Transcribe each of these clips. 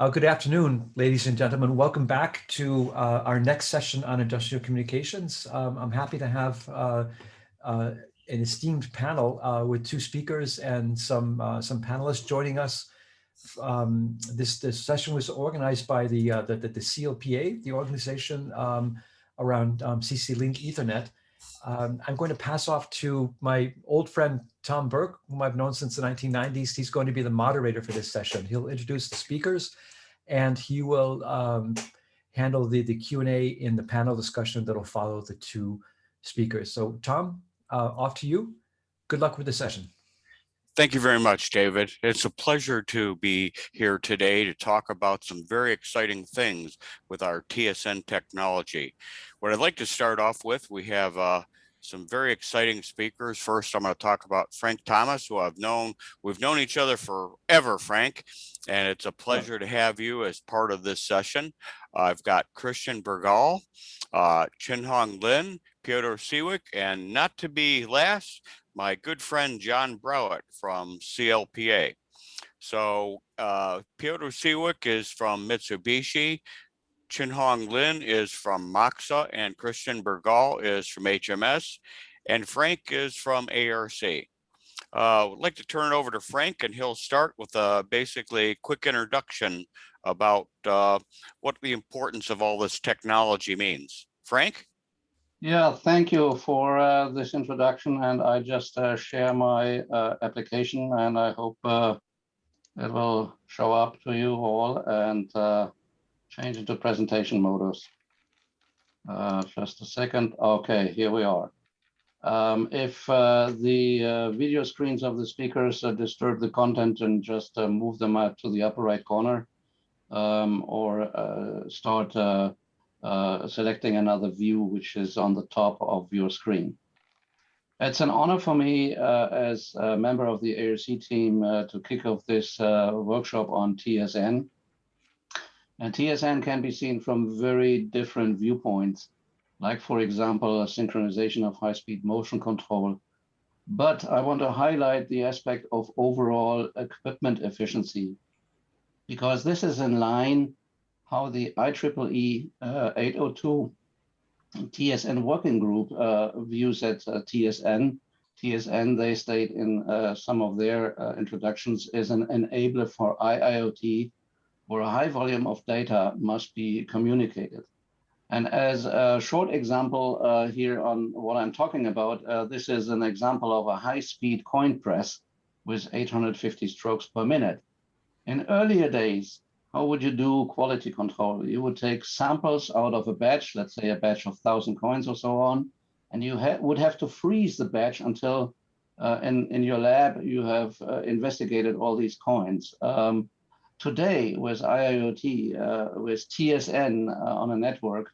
Good afternoon, ladies and gentlemen. Welcome back to our next session on industrial communications. I'm happy to have an esteemed panel with two speakers and some panelists joining us. This session was organized by the CLPA, the organization around CC Link Ethernet. I'm going to pass off to my old friend, Tom Burke, whom I've known since the 1990s. He's going to be the moderator for this session. He'll introduce the speakers and he will handle the Q&A in the panel discussion that'll follow the two speakers. So Tom, off to you. Good luck with the session. Thank you very much, David. It's a pleasure to be here today to talk about some very exciting things with our TSN technology. What I'd like to start off with, we have some very exciting speakers. First, I'm going to talk about Frank Thomas, who we've known each other forever, Frank, and it's a pleasure to have you as part of this session. I've got Christian Bergdahl, Chih-Hong Lin, Piotr Siwek, and not to be last, my good friend John Browett from CLPA. So Piotr Siwek is from Mitsubishi, Chih-Hong Lin is from Moxa, and Christian Bergdahl is from HMS, and Frank is from ARC. I'd like to turn it over to Frank, and he'll start with basically a quick introduction about what the importance of all this technology means. Frank? Yeah, thank you for this introduction, and I just share my application, and I hope it will show up to you all and change into presentation modus. Just a second. Okay, here we are. If the video screens of the speakers disturb the content, and just move them out to the upper right corner, or start selecting another view, which is on the top of your screen. It's an honor for me as a member of the ARC team to kick off this workshop on TSN. And TSN can be seen from very different viewpoints, like, for example, a synchronization of high-speed motion control. But I want to highlight the aspect of overall equipment efficiency, because this is in line how the IEEE 802 TSN working group views at TSN. TSN, they state in some of their introductions, is an enabler for IIoT, where a high volume of data must be communicated. And as a short example here on what I'm talking about, this is an example of a high-speed coin press with 850 strokes per minute. In earlier days, how would you do quality control? You would take samples out of a batch, let's say a batch of 1,000 coins or so on, and you would have to freeze the batch until in your lab you have investigated all these coins. Today, with IIoT, with TSN on a network,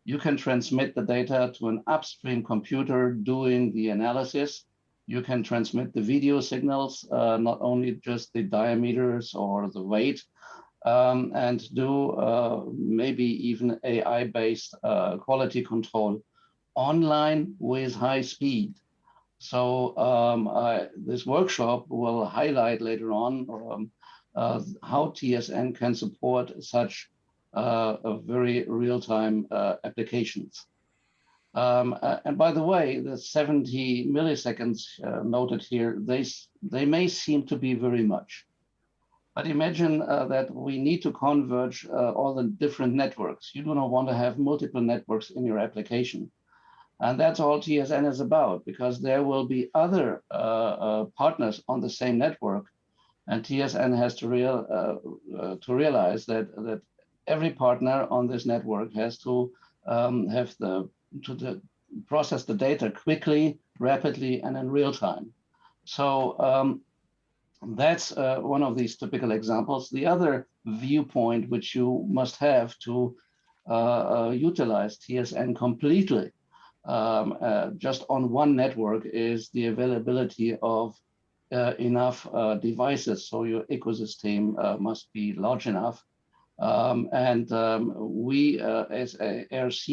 you can transmit the data to an upstream computer doing the analysis. You can transmit the video signals, not only just the diameters or the weight, and do maybe even AI-based quality control online with high speed. So this workshop will highlight later on how TSN can support such very real-time applications. And by the way, the 70 milliseconds noted here, they may seem to be very much. But imagine that we need to converge all the different networks. You do not want to have multiple networks in your application. And that's all TSN is about, because there will be other partners on the same network. And TSN has to realize that every partner on this network has to process the data quickly, rapidly, and in real time. So that's one of these typical examples. The other viewpoint which you must have to utilize TSN completely just on one network is the availability of enough devices. So your ecosystem must be large enough. We as ARC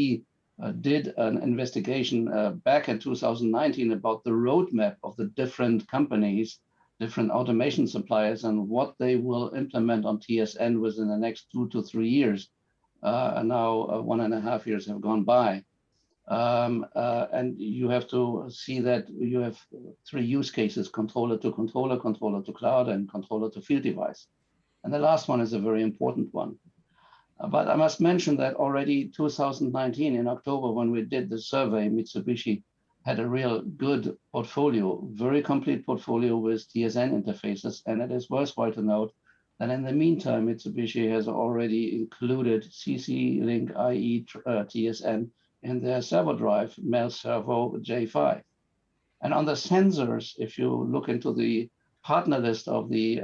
did an investigation back in 2019 about the roadmap of the different companies different automation suppliers and what they will implement on TSN within the next 2 to 3 years. And now 1.5 years have gone by. And you have to see that you have 3 use cases: controller to controller, controller to cloud, and controller to field device. And the last one is a very important one. But I must mention that already 2019 in October, when we did the survey, Mitsubishi had a real good portfolio, very complete portfolio with TSN interfaces. And it is worthwhile to note that in the meantime, Mitsubishi has already included CC-Link IE TSN in their servo drive, Mel Servo J5. And on the sensors, if you look into the partner list of the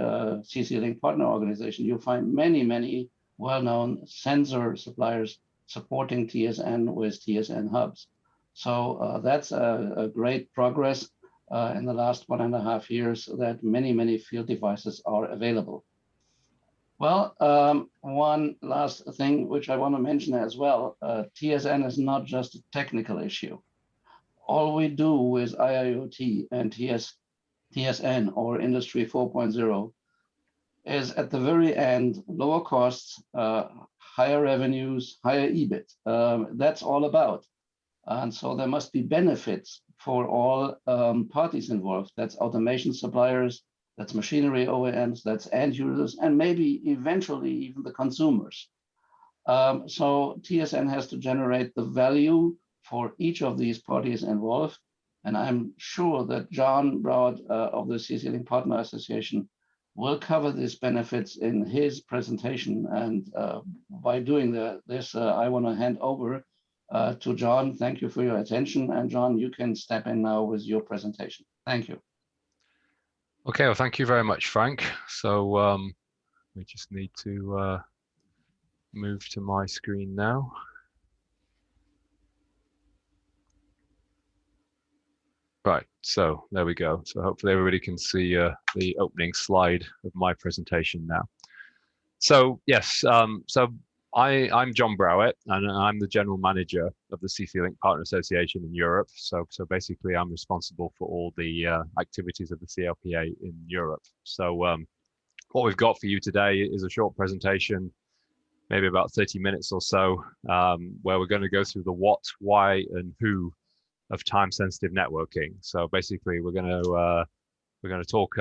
CC-Link partner organization, you'll find many, many well-known sensor suppliers supporting TSN with TSN hubs. So that's a great progress in the last 1.5 years, that many, many field devices are available. Well, one last thing which I want to mention as well, TSN is not just a technical issue. All we do with IIoT and TSN or Industry 4.0 is at the very end, lower costs, higher revenues, higher EBIT. That's all about. And so there must be benefits for all parties involved. That's automation suppliers, that's machinery OEMs, that's end users, and maybe eventually even the consumers. So TSN has to generate the value for each of these parties involved. And I'm sure that John Browett of the CC-Link Partner Association will cover these benefits in his presentation. And by doing this, I want to hand over to John. Thank you for your attention. And John, you can step in now with your presentation. Thank you. Okay, well, thank you very much, Frank. So we just need to move to my screen now. Right, so there we go. So hopefully everybody can see the opening slide of my presentation now. So yes, so I'm John Browett, and I'm the General Manager of the CC-Link Partner Association in Europe. So basically I'm responsible for all the activities of the CLPA in Europe. So what we've got for you today is a short presentation, maybe about 30 minutes or so, where we're going to go through the what, why, and who of time-sensitive networking. So basically, we're going to talk.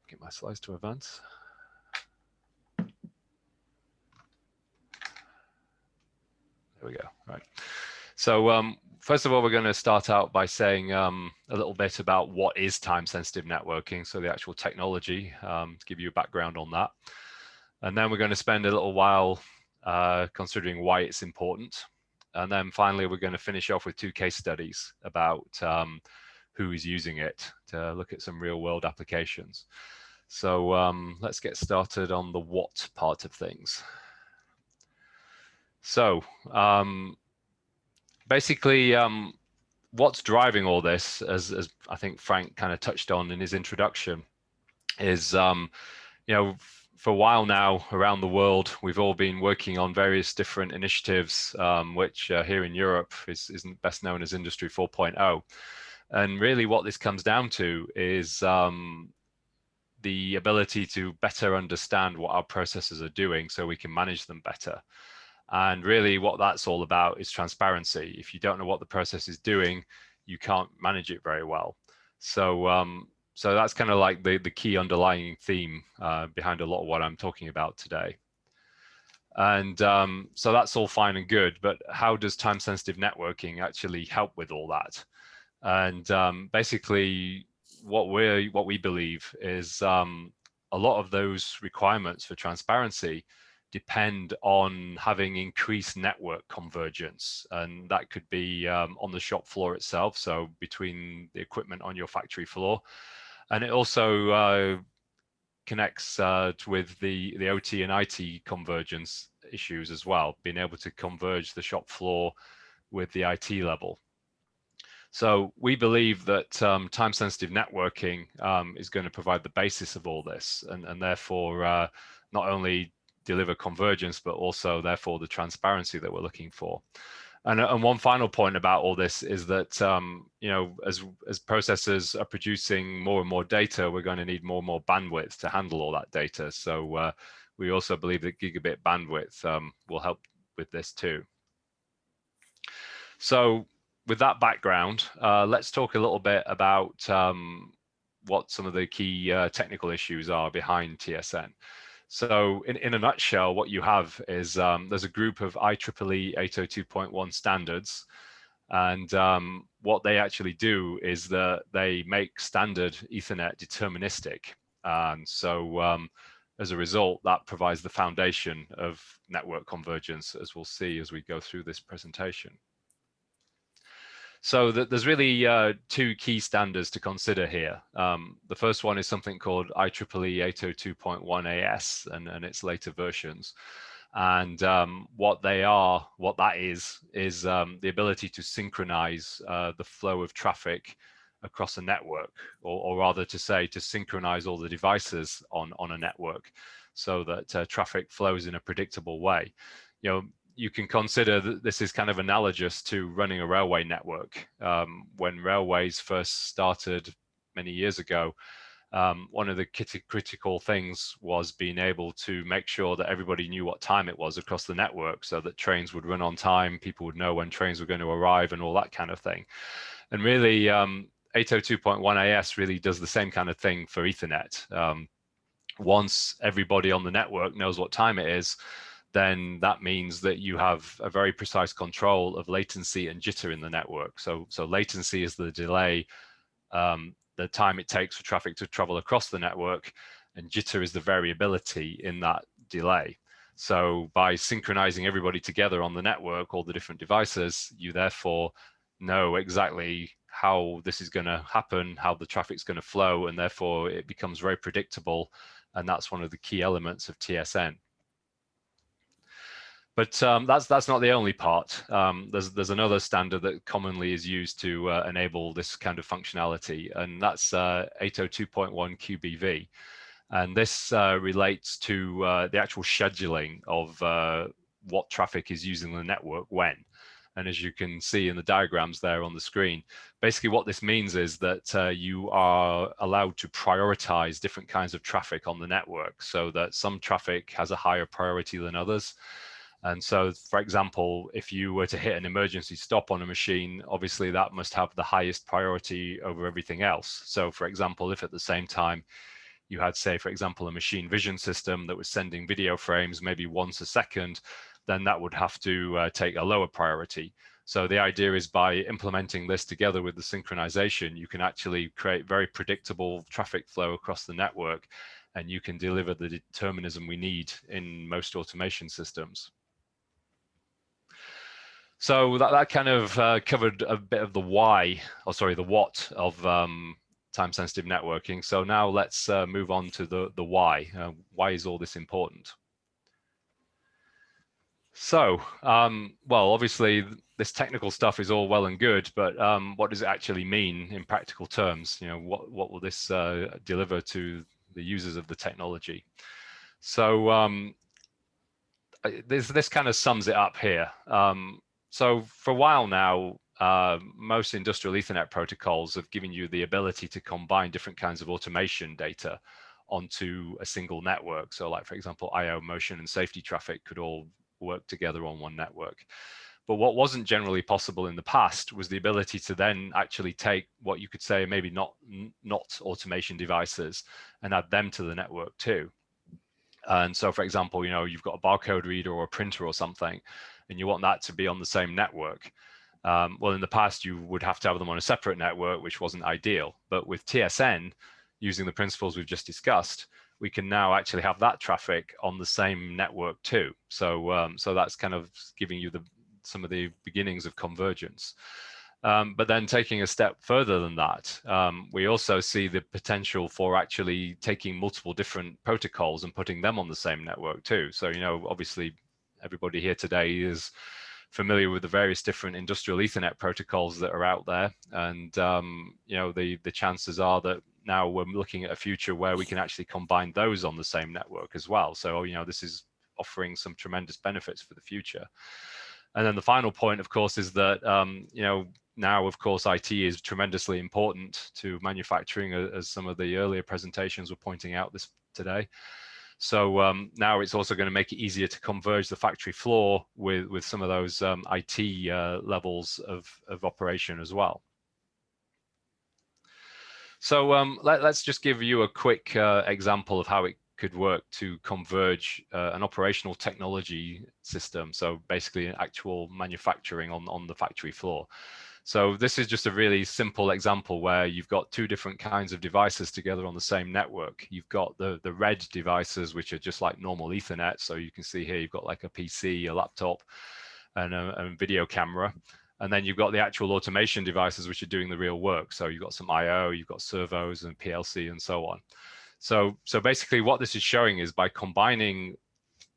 Get my slides to advance. There we go. Right. So first of all, we're going to start out by saying a little bit about what is time-sensitive networking. So the actual technology, to give you a background on that, and then we're going to spend a little while considering why it's important. And then finally, we're going to finish off with 2 case studies about who is using it to look at some real world applications. So let's get started on the what part of things. So basically, what's driving all this, as I think Frank kind of touched on in his introduction, is for a while now around the world, we've all been working on various different initiatives, which here in Europe is best known as Industry 4.0. And really what this comes down to is the ability to better understand what our processes are doing so we can manage them better. And really what that's all about is transparency. If you don't know what the process is doing, you can't manage it very well. So that's kind of like the key underlying theme behind a lot of what I'm talking about today. And so that's all fine and good, but how does time-sensitive networking actually help with all that? And basically, what we believe is a lot of those requirements for transparency depend on having increased network convergence, and that could be on the shop floor itself, so between the equipment on your factory floor. And it also connects with the OT and IT convergence issues as well, being able to converge the shop floor with the IT level. So we believe that time-sensitive networking is going to provide the basis of all this, and therefore not only deliver convergence, but also therefore the transparency that we're looking for. And one final point about all this is that, you know, as processors are producing more and more data, we're going to need more and more bandwidth to handle all that data. So we also believe that gigabit bandwidth will help with this too. So with that background, let's talk a little bit about what some of the key technical issues are behind TSN. So in a nutshell, what you have is there's a group of IEEE 802.1 standards, and what they actually do is that they make standard Ethernet deterministic. And so as a result, that provides the foundation of network convergence, as we'll see as we go through this presentation. So there's really two key standards to consider here. The first one is something called IEEE 802.1 AS and its later versions. And what that is the ability to synchronize the flow of traffic across a network, or rather to say, to synchronize all the devices on a network so that traffic flows in a predictable way. You know, you can consider that this is kind of analogous to running a railway network. When railways first started many years ago, one of the critical things was being able to make sure that everybody knew what time it was across the network, so that trains would run on time, people would know when trains were going to arrive and all that kind of thing. And really, 802.1 AS really does the same kind of thing for Ethernet. Once everybody on the network knows what time it is, then that means that you have a very precise control of latency and jitter in the network. So latency is the delay, the time it takes for traffic to travel across the network, and jitter is the variability in that delay. So by synchronizing everybody together on the network, all the different devices, you therefore know exactly how this is going to happen, how the traffic's going to flow, and therefore it becomes very predictable. And that's one of the key elements of TSN. But that's not the only part. There's another standard that commonly is used to enable this kind of functionality, and that's 802.1 QBV. And this relates to the actual scheduling of what traffic is using the network when. And as you can see in the diagrams there on the screen, basically what this means is that you are allowed to prioritize different kinds of traffic on the network, so that some traffic has a higher priority than others. And so, for example, if you were to hit an emergency stop on a machine, obviously that must have the highest priority over everything else. So, for example, if at the same time you had, say, for example, a machine vision system that was sending video frames maybe once a second, then that would have to take a lower priority. So the idea is by implementing this together with the synchronization, you can actually create very predictable traffic flow across the network, and you can deliver the determinism we need in most automation systems. So that kind of covered a bit of the why, or sorry, the what of time-sensitive networking. So now let's move on to the why. Why is all this important? So, well, obviously this technical stuff is all well and good, but what does it actually mean in practical terms? You know, what will this deliver to the users of the technology? So this kind of sums it up here. So for a while now, most industrial Ethernet protocols have given you the ability to combine different kinds of automation data onto a single network. So like, for example, IO, motion, and safety traffic could all work together on one network. But what wasn't generally possible in the past was the ability to then actually take what you could say maybe not automation devices and add them to the network too. And so, for example, you know, you've got a barcode reader or a printer or something, and you want that to be on the same network. Well, in the past, you would have to have them on a separate network, which wasn't ideal. But with TSN, using the principles we've just discussed, we can now actually have that traffic on the same network too. So, so that's kind of giving you some of the beginnings of convergence. But then taking a step further than that, we also see the potential for actually taking multiple different protocols and putting them on the same network too. So, you know, obviously everybody here today is familiar with the various different industrial Ethernet protocols that are out there. And, you know, the chances are that now we're looking at a future where we can actually combine those on the same network as well. So, you know, this is offering some tremendous benefits for the future. And then the final point, of course, is that, now, of course, IT is tremendously important to manufacturing, as some of the earlier presentations were pointing out today. So now it's also going to make it easier to converge the factory floor with some of those IT levels of operation as well. So let's just give you a quick example of how it could work to converge an operational technology system. So basically actual manufacturing on the factory floor. So this is just a really simple example where you've got two different kinds of devices together on the same network. You've got the red devices, which are just like normal Ethernet. So you can see here, you've got like a PC, a laptop, and a video camera. And then you've got the actual automation devices, which are doing the real work. So you've got some I/O, you've got servos and PLC and so on. So basically what this is showing is by combining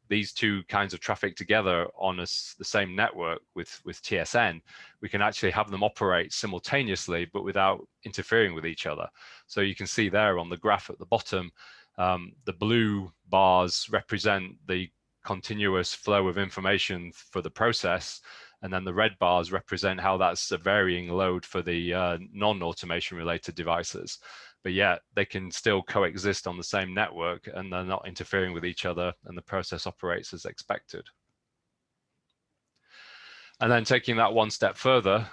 these two kinds of traffic together on the same network with TSN, we can actually have them operate simultaneously, but without interfering with each other. So you can see there on the graph at the bottom, the blue bars represent the continuous flow of information for the process, and then the red bars represent how that's a varying load for the non-automation related devices. But yet they can still coexist on the same network and they're not interfering with each other, and the process operates as expected. And then taking that one step further,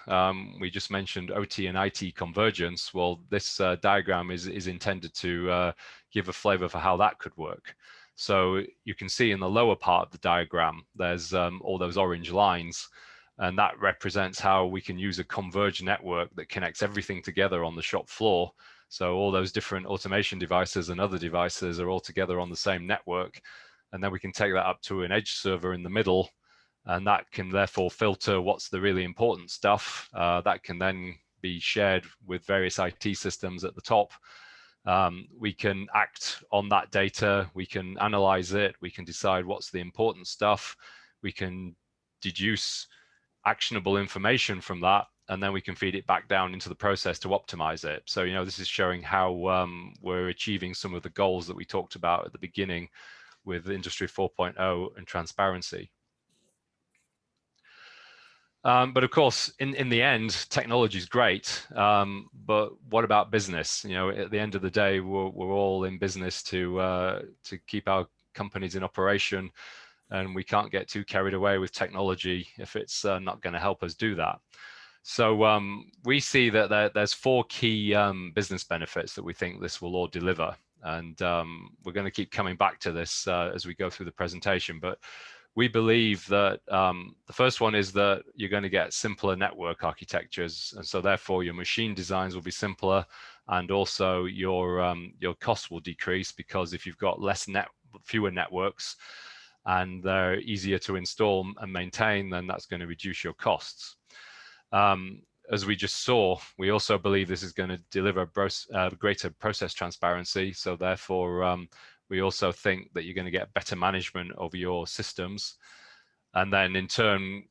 we just mentioned OT and IT convergence. Well, this diagram is intended to give a flavor for how that could work. So you can see in the lower part of the diagram, there's all those orange lines, and that represents how we can use a converged network that connects everything together on the shop floor. So all those different automation devices and other devices are all together on the same network. And then we can take that up to an edge server in the middle, and that can therefore filter what's the really important stuff. That can then be shared with various IT systems at the top. We can act on that data, we can analyze it, we can decide what's the important stuff, we can deduce actionable information from that, and then we can feed it back down into the process to optimize it. So, this is showing how we're achieving some of the goals that we talked about at the beginning with Industry 4.0 and transparency. But of course, in the end, technology is great, but what about business? At the end of the day, we're all in business to keep our companies in operation, and we can't get too carried away with technology if it's not going to help us do that. So we see that there's four key business benefits that we think this will all deliver, and we're going to keep coming back to this as we go through the presentation. But we believe that the first one is that you're going to get simpler network architectures, and so therefore your machine designs will be simpler, and also your costs will decrease, because if you've got fewer networks and they're easier to install and maintain, then that's going to reduce your costs. As we just saw, we also believe this is going to deliver greater process transparency. So therefore, we also think that you're going to get better management of your systems. And then in turn,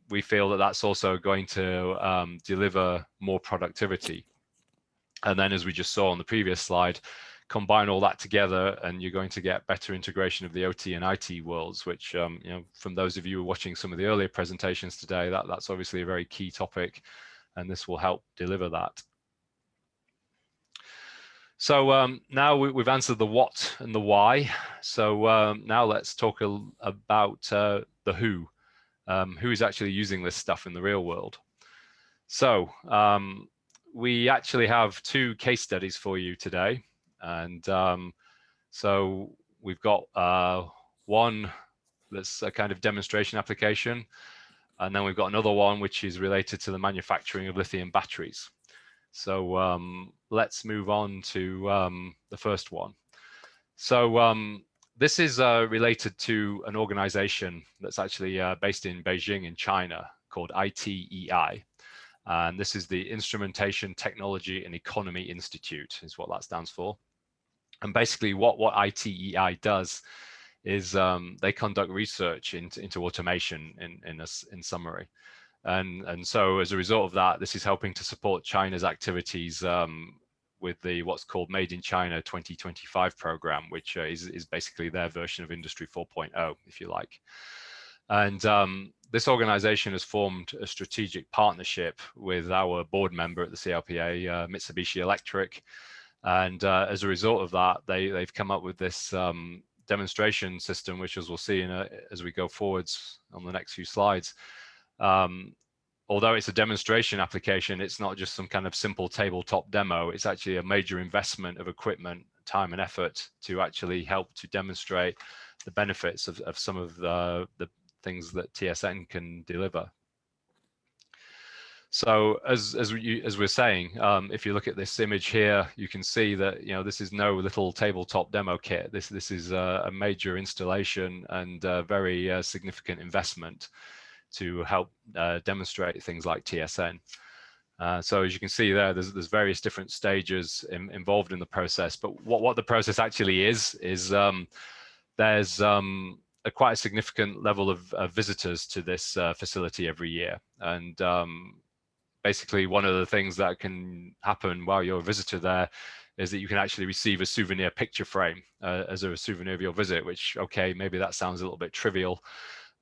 we feel that that's also going to deliver more productivity. And then as we just saw on the previous slide, combine all that together and you're going to get better integration of the OT and IT worlds, which, from those of you watching some of the earlier presentations today, that's obviously a very key topic, and this will help deliver that. So now we've answered the what and the why. So now let's talk about the who. Who is actually using this stuff in the real world. So we actually have two case studies for you today. And so we've got one that's a kind of demonstration application, and then we've got another one which is related to the manufacturing of lithium batteries. So let's move on to the first one. So this is related to an organization that's actually based in Beijing in China called ITEI. And this is the Instrumentation Technology and Economy Institute, is what that stands for. And basically what ITEI does is they conduct research into automation in summary. And so as a result of that, this is helping to support China's activities with the what's called Made in China 2025 program, which is basically their version of Industry 4.0, if you like. And this organization has formed a strategic partnership with our board member at the CLPA, Mitsubishi Electric. And as a result of that, they've come up with this demonstration system, which as we'll see as we go forwards on the next few slides. Although it's a demonstration application, it's not just some kind of simple tabletop demo. It's actually a major investment of equipment, time and effort to actually help to demonstrate the benefits of some of the things that TSN can deliver. So as we're saying, if you look at this image here, you can see that this is no little tabletop demo kit. This is a major installation and a very significant investment to help demonstrate things like TSN. So as you can see there, there's various different stages involved in the process. But what the process actually is there's quite a significant level of visitors to this facility every year. And basically, one of the things that can happen while you're a visitor there is that you can actually receive a souvenir picture frame as a souvenir of your visit, which, okay, maybe that sounds a little bit trivial.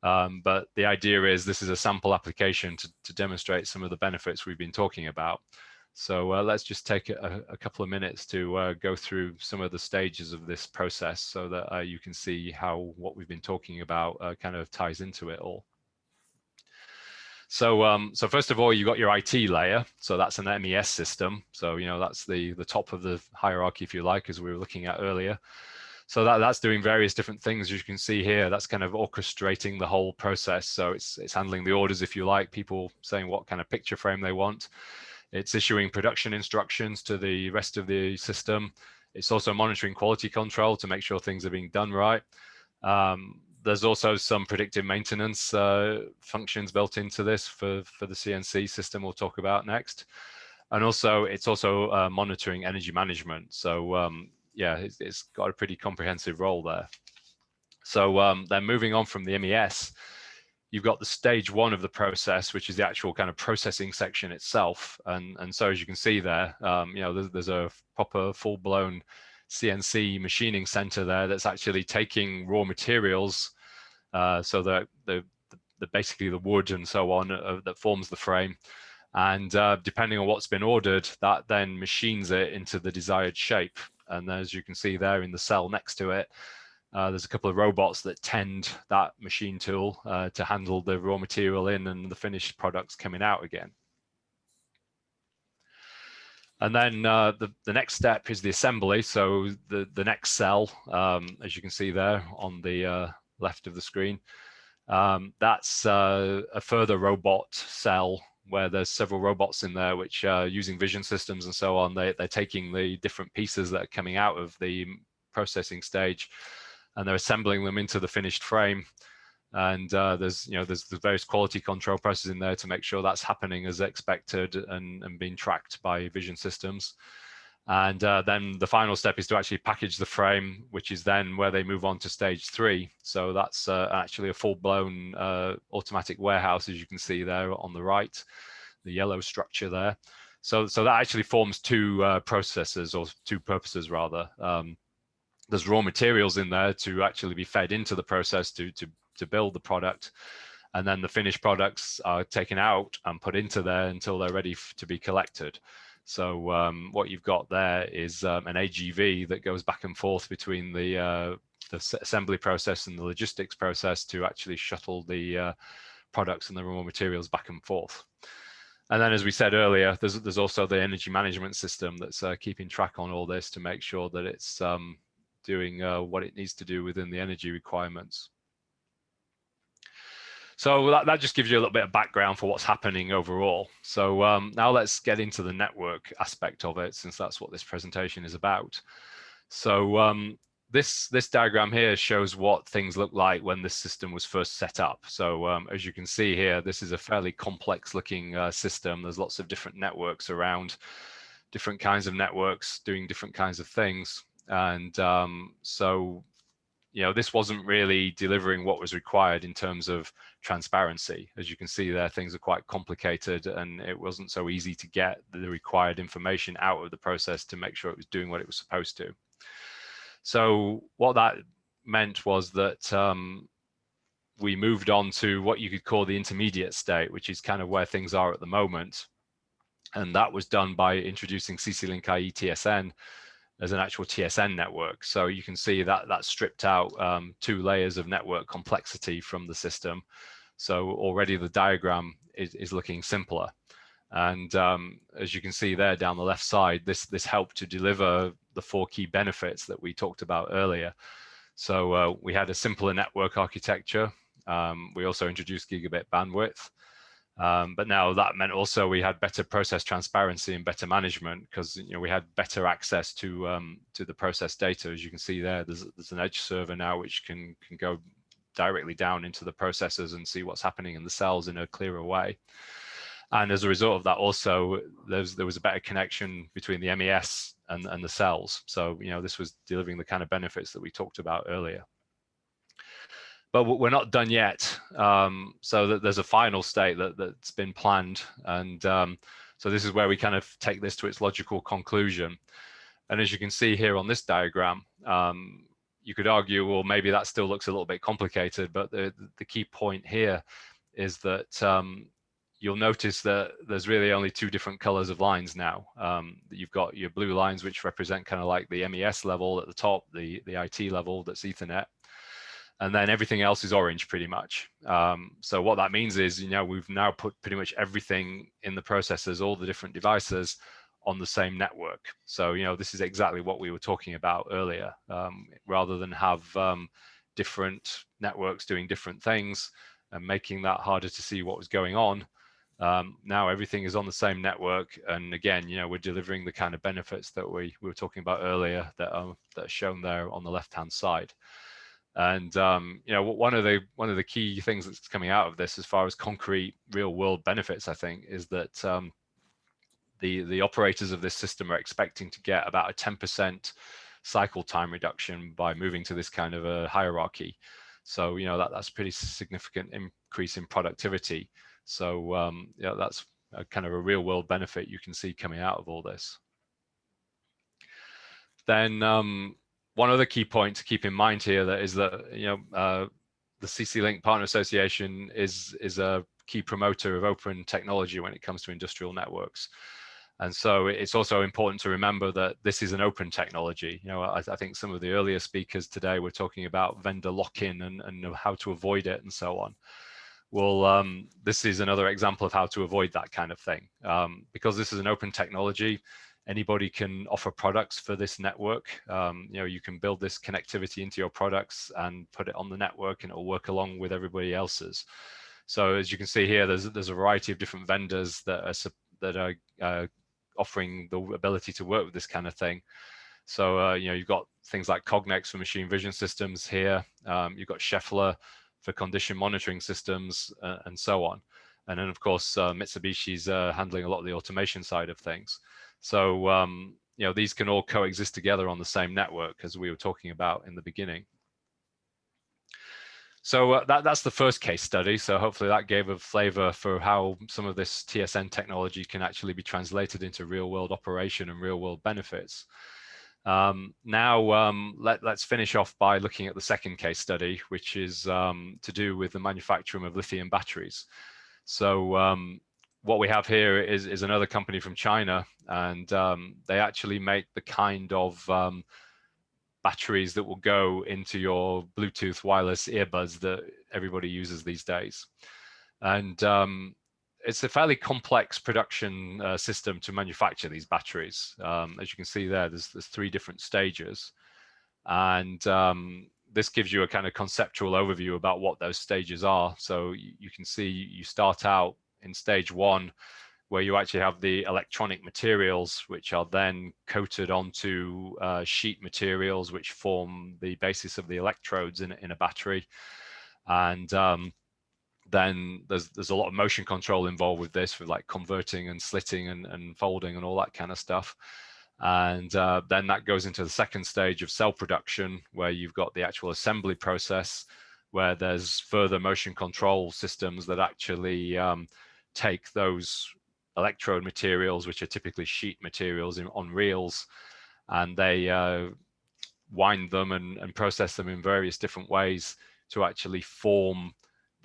But the idea is this is a sample application to demonstrate some of the benefits we've been talking about. So let's just take a couple of minutes to go through some of the stages of this process so that you can see how what we've been talking about kind of ties into it all. So, so first of all, you've got your IT layer. So that's an MES system. So, that's the top of the hierarchy, if you like, as we were looking at earlier. So that's doing various different things. As you can see here, that's kind of orchestrating the whole process. So it's handling the orders, if you like, people saying what kind of picture frame they want. It's issuing production instructions to the rest of the system. It's also monitoring quality control to make sure things are being done right. There's also some predictive maintenance functions built into this for the CNC system we'll talk about next. And also, it's also monitoring energy management. So yeah, it's got a pretty comprehensive role there. So then moving on from the MES, you've got the stage one of the process, which is the actual kind of processing section itself. And so as you can see there, there's a proper full-blown CNC machining center there that's actually taking raw materials, so that basically the wood and so on that forms the frame. And depending on what's been ordered, that then machines it into the desired shape. And as you can see there in the cell next to it, there's a couple of robots that tend that machine tool to handle the raw material in and the finished products coming out again. And then the next step is the assembly. So the next cell, as you can see there on the left of the screen, that's a further robot cell where there's several robots in there which are using vision systems and so on. They're taking the different pieces that are coming out of the processing stage and they're assembling them into the finished frame. And there's the various quality control processes in there to make sure that's happening as expected and being tracked by vision systems. And then the final step is to actually package the frame, which is then where they move on to stage 3. So that's actually a full-blown automatic warehouse, as you can see there on the right, the yellow structure there. So that actually forms two processes, or two purposes rather. There's raw materials in there to actually be fed into the process to build the product. And then the finished products are taken out and put into there until they're ready to be collected. So what you've got there is an AGV that goes back and forth between the assembly process and the logistics process to actually shuttle the products and the raw materials back and forth. And then, as we said earlier, there's also the energy management system that's keeping track on all this to make sure that it's doing what it needs to do within the energy requirements. So that just gives you a little bit of background for what's happening overall. So now let's get into the network aspect of it, since that's what this presentation is about. So this diagram here shows what things look like when this system was first set up. So as you can see here, this is a fairly complex looking system. There's lots of different networks around, different kinds of networks doing different kinds of things. And so this wasn't really delivering what was required in terms of transparency. As you can see there, things are quite complicated and it wasn't so easy to get the required information out of the process to make sure it was doing what it was supposed to. So what that meant was that we moved on to what you could call the intermediate state, which is kind of where things are at the moment. And that was done by introducing CC-Link IE TSN as an actual TSN network. So you can see that that stripped out 2 layers of network complexity from the system. So already the diagram is looking simpler. And as you can see there down the left side, this helped to deliver the 4 key benefits that we talked about earlier. So we had a simpler network architecture. We also introduced gigabit bandwidth. But now that meant also we had better process transparency and better management, because we had better access to the process data. As you can see there, there's an edge server now which can go directly down into the processors and see what's happening in the cells in a clearer way. And as a result of that, also there was a better connection between the MES and the cells. So this was delivering the kind of benefits that we talked about earlier. But we're not done yet. So there's a final state that's been planned. And so this is where we kind of take this to its logical conclusion. And as you can see here on this diagram, you could argue, well, maybe that still looks a little bit complicated. But the key point here is that you'll notice that there's really only 2 different colors of lines now. You've got your blue lines, which represent kind of like the MES level at the top, the IT level, that's Ethernet. And then everything else is orange pretty much. So what that means is, we've now put pretty much everything in the processors, all the different devices on the same network. So, this is exactly what we were talking about earlier. Rather than have different networks doing different things and making that harder to see what was going on, now everything is on the same network. And again, we're delivering the kind of benefits that we were talking about earlier that are shown there on the left-hand side. And one of the key things that's coming out of this, as far as concrete real-world benefits, I think, is that the operators of this system are expecting to get about a 10% cycle time reduction by moving to this kind of a hierarchy. So that's a pretty significant increase in productivity. So that's a kind of a real-world benefit you can see coming out of all this. Then one other key point to keep in mind here is that the CC-Link Partner Association is a key promoter of open technology when it comes to industrial networks. And so it's also important to remember that this is an open technology. I think some of the earlier speakers today were talking about vendor lock-in and how to avoid it and so on. Well, this is another example of how to avoid that kind of thing. Because this is an open technology, anybody can offer products for this network. You can build this connectivity into your products and put it on the network, and it'll work along with everybody else's. So as you can see here, there's a variety of different vendors that are offering the ability to work with this kind of thing. So you've got things like Cognex for machine vision systems here. You've got Schaeffler for condition monitoring systems, and so on. And then of course Mitsubishi's handling a lot of the automation side of things. So these can all coexist together on the same network, as we were talking about in the beginning. So that's the first case study. So hopefully that gave a flavor for how some of this TSN technology can actually be translated into real-world operation and real-world benefits. Now let's finish off by looking at the second case study, which is to do with the manufacturing of lithium batteries. So what we have here is another company from China, and they actually make the kind of batteries that will go into your Bluetooth wireless earbuds that everybody uses these days. And it's a fairly complex production system to manufacture these batteries. As you can see there, there's 3 different stages. And this gives you a kind of conceptual overview about what those stages are. So you can see you start out in stage 1, where you actually have the electronic materials, which are then coated onto sheet materials, which form the basis of the electrodes in a battery. And then there's a lot of motion control involved with this, with like converting and slitting and folding and all that kind of stuff. And then that goes into the second stage of cell production, where you've got the actual assembly process, where there's further motion control systems that actually take those electrode materials, which are typically sheet materials on reels, and they wind them and process them in various different ways to actually form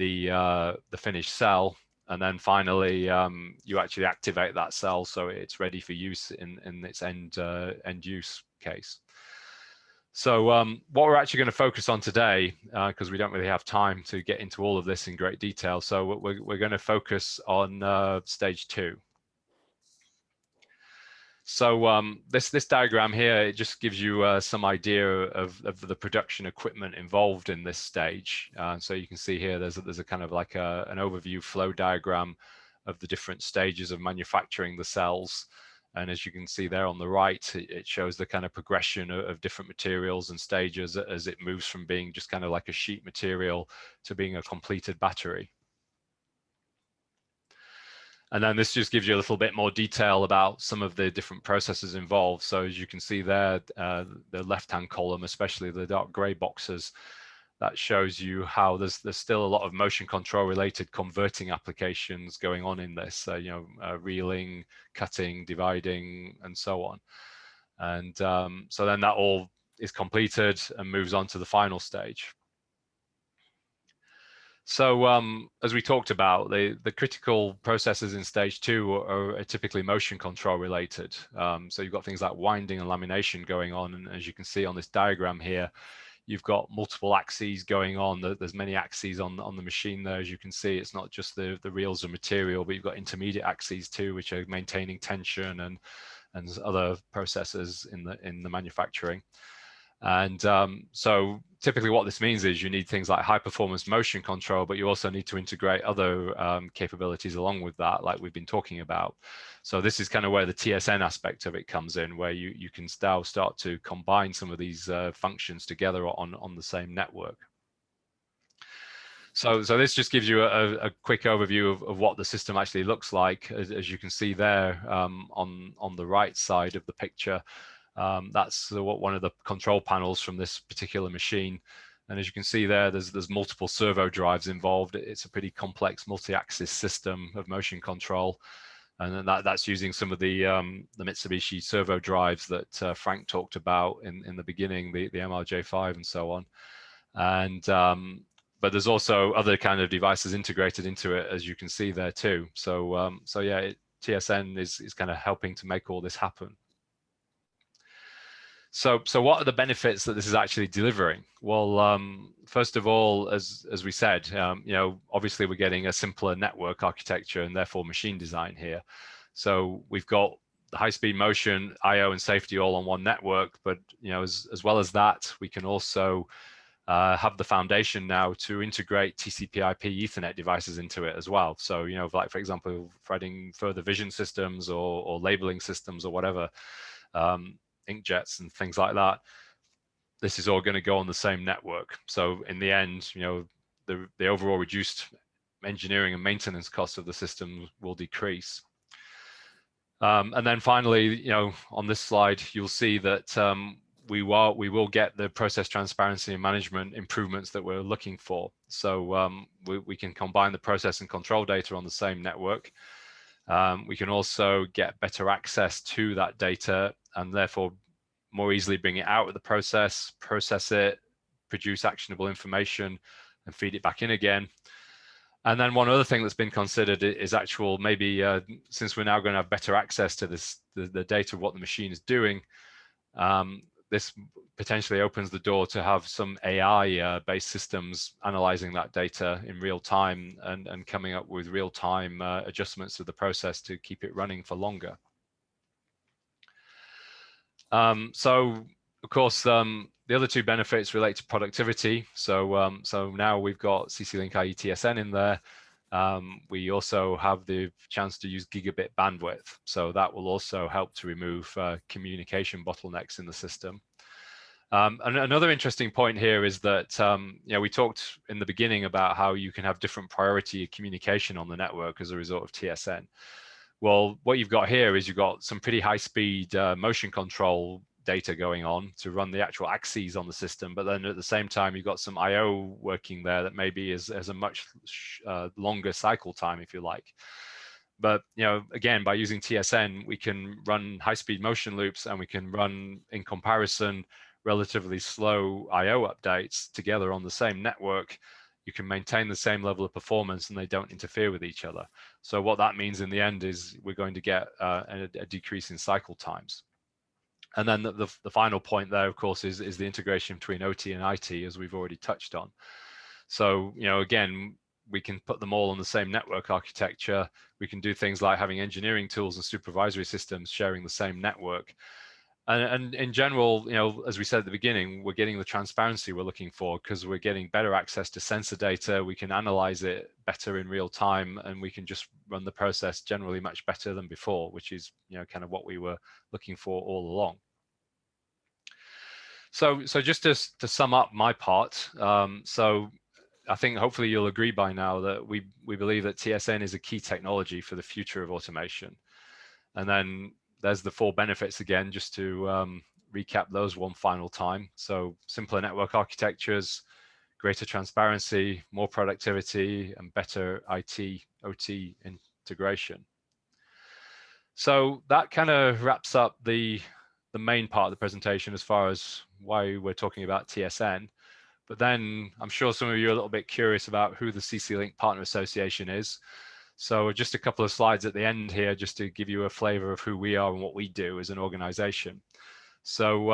the finished cell, and then finally you actually activate that cell so it's ready for use in its end use case. So what we're actually going to focus on today, because we don't really have time to get into all of this in great detail, so we're going to focus on stage 2. So this diagram here, it just gives you some idea of the production equipment involved in this stage. So you can see here there's a kind of like an overview flow diagram of the different stages of manufacturing the cells. And as you can see there on the right, it shows the kind of progression of different materials and stages as it moves from being just kind of like a sheet material to being a completed battery. And then this just gives you a little bit more detail about some of the different processes involved. So as you can see there, the left-hand column, especially the dark gray boxes, that shows you how there's still a lot of motion control related converting applications going on in this, reeling, cutting, dividing, and so on. And so then that all is completed and moves on to the final stage. So as we talked about, the critical processes in stage 2 are typically motion control related. So you've got things like winding and lamination going on. And as you can see on this diagram here, you've got multiple axes going on. There's many axes on the machine there. As you can see, it's not just the reels of material, but you've got intermediate axes too, which are maintaining tension and other processes in the manufacturing. And so typically what this means is you need things like high performance motion control, but you also need to integrate other capabilities along with that, like we've been talking about. So this is kind of where the TSN aspect of it comes in, where you can now start to combine some of these functions together on the same network. So this just gives you a quick overview of what the system actually looks like. As you can see there on the right side of the picture, that's one of the control panels from this particular machine. And as you can see there, there's multiple servo drives involved. It's a pretty complex multi-axis system of motion control. And then that's using some of the Mitsubishi servo drives that Frank talked about in the beginning, the MRJ5 and so on. And but there's also other kind of devices integrated into it, as you can see there too. So yeah, TSN is kind of helping to make all this happen. So what are the benefits that this is actually delivering? Well, first of all, as we said, obviously we're getting a simpler network architecture and therefore machine design here. So we've got the high-speed motion, I/O, and safety all on one network, but as well as that, we can also have the foundation now to integrate TCP/IP Ethernet devices into it as well. So like for example, for adding further vision systems or labeling systems or whatever. Inkjets and things like that, this is all going to go on the same network. So in the end, the overall reduced engineering and maintenance costs of the system will decrease. And then finally, on this slide, you'll see that we will get the process transparency and management improvements that we're looking for. So we can combine the process and control data on the same network. We can also get better access to that data and therefore more easily bring it out of the process it, produce actionable information, and feed it back in again. And then one other thing that's been considered is actual, maybe since we're now going to have better access to the data of what the machine is doing, this potentially opens the door to have some AI-based systems analyzing that data in real time and coming up with real-time adjustments to the process to keep it running for longer. So of course, the other two benefits relate to productivity. So now we've got CC-Link IE-TSN in there. We also have the chance to use gigabit bandwidth. So that will also help to remove communication bottlenecks in the system. And another interesting point here is that we talked in the beginning about how you can have different priority communication on the network as a result of TSN. Well, what you've got here is you've got some pretty high-speed motion control data going on to run the actual axes on the system, but then at the same time you've got some I/O working there that maybe is a much longer cycle time, if you like. But again, by using TSN, we can run high-speed motion loops, and we can run, in comparison, relatively slow I/O updates together on the same network. you can maintain the same level of performance and they don't interfere with each other. So what that means in the end is we're going to get a decrease in cycle times. And then the final point there, of course, is the integration between OT and IT, as we've already touched on. So, again, we can put them all on the same network architecture. We can do things like having engineering tools and supervisory systems sharing the same network. And in general, as we said at the beginning, we're getting the transparency we're looking for because we're getting better access to sensor data. We can analyze it better in real time, and we can just run the process generally much better than before, which is, kind of what we were looking for all along. So just to sum up my part, so I think hopefully you'll agree by now that we believe that TSN is a key technology for the future of automation. And then there's the 4 benefits again, just to recap those one final time. So simpler network architectures, greater transparency, more productivity, and better IT, OT integration. So that kind of wraps up the main part of the presentation as far as why we're talking about TSN. But then I'm sure some of you are a little bit curious about who the CC-Link Partner Association is. So just a couple of slides at the end here, just to give you a flavor of who we are and what we do as an organization. So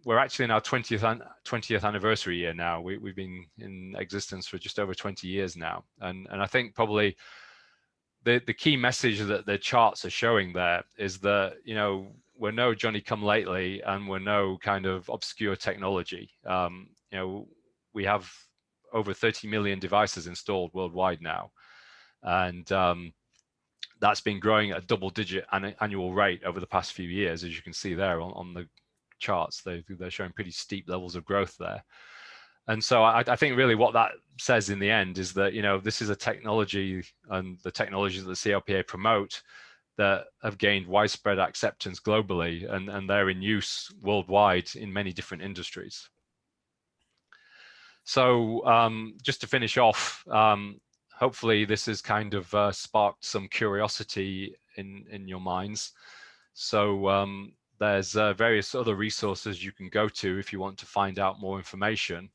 we're actually in our 20th anniversary year now. We've been in existence for just over 20 years now. And I think probably the key message that the charts are showing there is that, we're no Johnny come lately and we're no kind of obscure technology. We have over 30 million devices installed worldwide now. And that's been growing at a double-digit annual rate over the past few years, as you can see there on the charts. They're showing pretty steep levels of growth there. And so I think really what that says in the end is that, this is a technology, and the technologies that the CLPA promote that have gained widespread acceptance globally, and they're in use worldwide in many different industries. So just to finish off, hopefully this has kind of sparked some curiosity in your minds. So there's various other resources you can go to if you want to find out more information.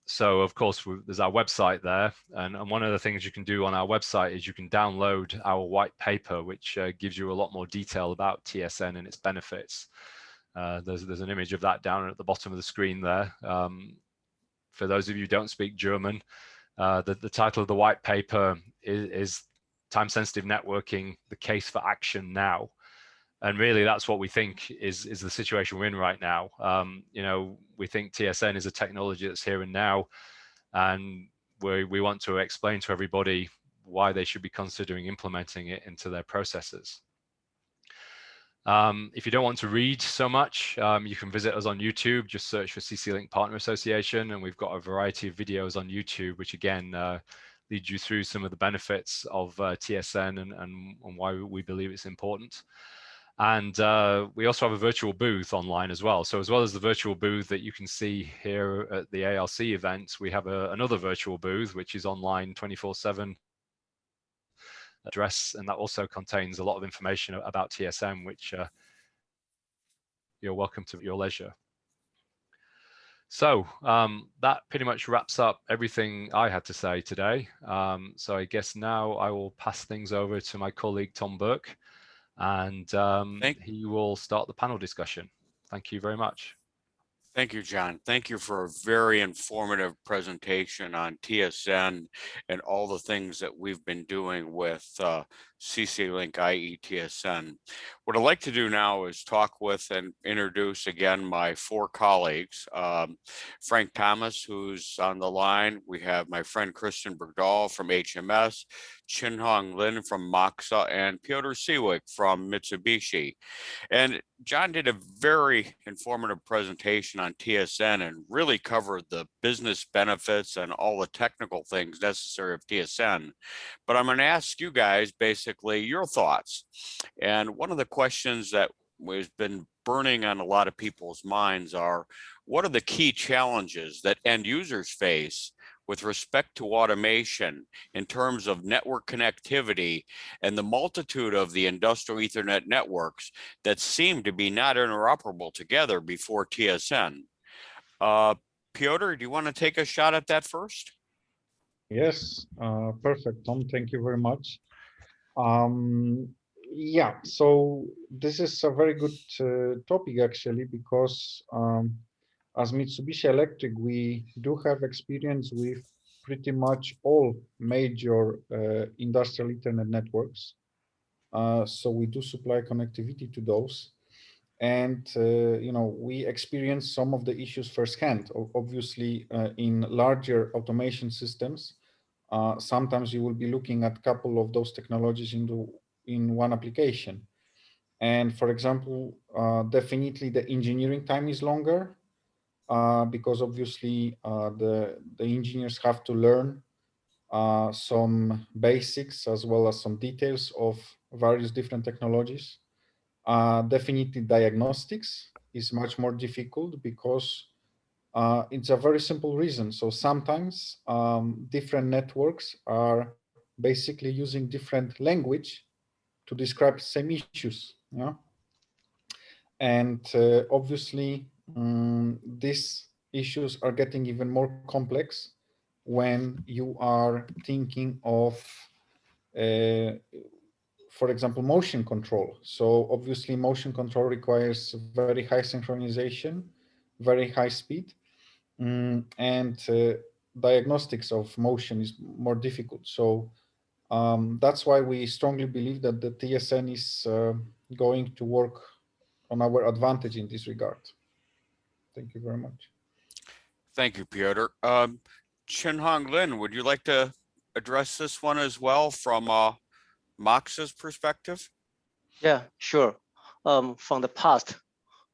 So of course, there's our website there. And one of the things you can do on our website is you can download our white paper, which gives you a lot more detail about TSN and its benefits. There's an image of that down at the bottom of the screen there. For those of you who don't speak German, the title of the white paper is Time-Sensitive Networking, the Case for Action Now. And really, that's what we think is the situation we're in right now. We think TSN is a technology that's here and now, and we want to explain to everybody why they should be considering implementing it into their processes. If you don't want to read so much, you can visit us on YouTube. Just search for CC-Link Partner Association, and we've got a variety of videos on YouTube, which again lead you through some of the benefits of TSN and why we believe it's important. And we also have a virtual booth online as well. So as well as the virtual booth that you can see here at the ARC event, we have another virtual booth, which is online 24/7 address, and that also contains a lot of information about TSN, which you're welcome to at your leisure. So that pretty much wraps up everything I had to say today. So I guess now I will pass things over to my colleague, Tom Burke, and he will start the panel discussion. Thank you very much. Thank you, John. Thank you for a very informative presentation on TSN and all the things that we've been doing with CC-Link IETSN. What I'd like to do now is talk with and introduce again my 4 colleagues. Frank Thomas, who's on the line. We have my friend Kristen Bergdahl from HMS, Chih-Hong Lin from Moxa, and Piotr Siwek from Mitsubishi. And John did a very informative presentation on TSN and really covered the business benefits and all the technical things necessary of TSN. But I'm going to ask you guys basically your thoughts. And one of the questions that has been burning on a lot of people's minds are, what are the key challenges that end users face with respect to automation in terms of network connectivity and the multitude of the industrial Ethernet networks that seem to be not interoperable together before TSN? Piotr, do you want to take a shot at that first? Yes, perfect, Tom. Thank you very much. Yeah, so this is a very good topic actually, because as Mitsubishi Electric, we do have experience with pretty much all major industrial Ethernet networks. So we do supply connectivity to those. And we experience some of the issues firsthand. Obviously, in larger automation systems, sometimes you will be looking at a couple of those technologies in one application. And for example, definitely the engineering time is longer, because obviously the engineers have to learn some basics as well as some details of various different technologies. Definitely diagnostics is much more difficult, because it's a very simple reason. So sometimes different networks are basically using different language to describe same issues. Yeah? And obviously, these issues are getting even more complex when you are thinking of for example, motion control. So obviously motion control requires very high synchronization, very high speed, and diagnostics of motion is more difficult. So that's why we strongly believe that the TSN is going to work on our advantage in this regard. Thank you very much. Thank you, Piotr. Chih-Hong Lin, would you like to address this one as well from Moxa's perspective? Yeah, sure. From the past,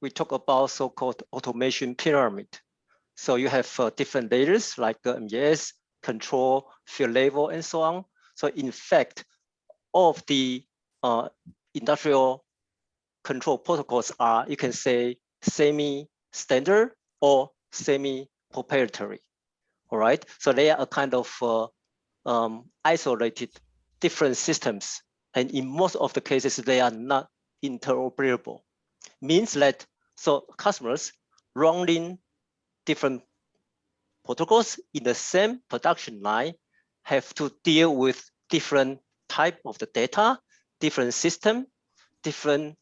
we talk about so-called automation pyramid. So you have different layers like MES, control, field level, and so on. So in fact, all of the industrial control protocols are, you can say, semi-standard or semi-proprietary. All right. So they are a kind of isolated different systems. And in most of the cases, they are not interoperable. Means that so customers running different protocols in the same production line have to deal with different type of the data, different system, different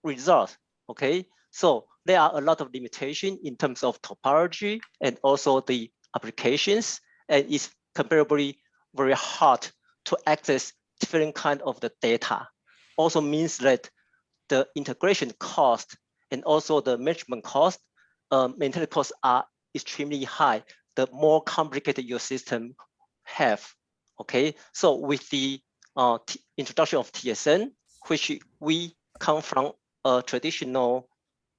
results. Okay, so there are a lot of limitation in terms of topology and also the applications, and it's comparably very hard to access different kind of the data. Also means that the integration cost and also the management cost, maintenance costs are extremely high, the more complicated your system have. Okay, so with the introduction of TSN, which we come from a traditional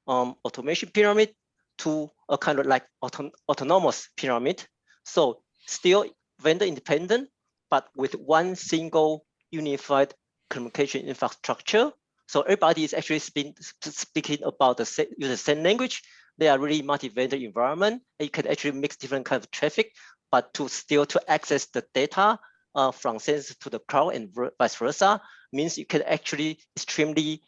automation pyramid to a kind of like autonomous pyramid. So still vendor independent, but with one single unified communication infrastructure. So everybody is actually speaking about the same language. They are really multi-vendor environment. And you can actually mix different kinds of traffic, but to access the data from sensor to the cloud and vice versa, means you can actually extremely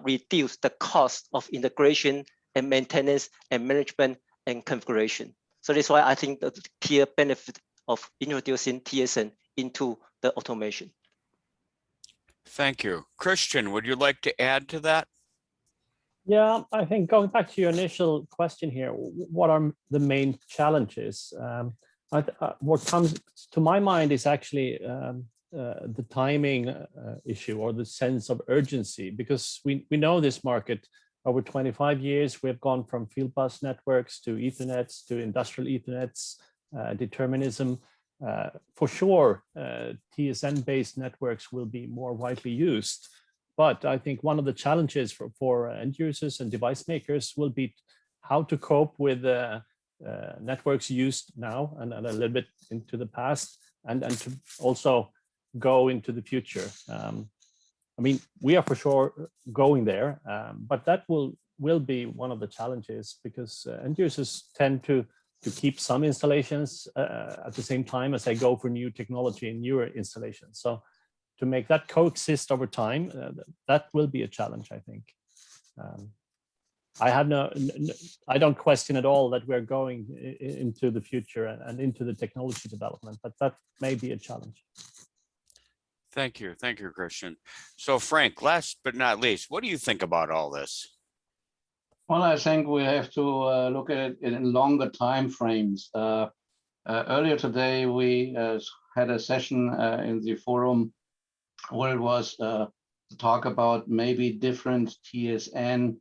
reduce the cost of integration and maintenance and management and configuration. So that's why I think the clear benefit of introducing TSN into the automation. Thank you. Christian, would you like to add to that? Yeah, I think going back to your initial question here, what are the main challenges? What comes to my mind is actually the timing issue or the sense of urgency, because we know this market. Over 25 years, we have gone from field bus networks to Ethernets to industrial Ethernets, determinism. For sure, TSN-based networks will be more widely used. But I think one of the challenges for end users and device makers will be how to cope with networks used now and a little bit into the past, and to also go into the future. I mean, we are for sure going there, but that will be one of the challenges, because end users tend to keep some installations at the same time as they go for new technology and newer installations. So to make that coexist over time, that will be a challenge, I think. I don't question at all that we're going into the future and into the technology development, but that may be a challenge. Thank you, Christian. So Frank, last but not least, what do you think about all this? Well, I think we have to look at it in longer time frames. Earlier today, we had a session in the forum where it was to talk about maybe different TSN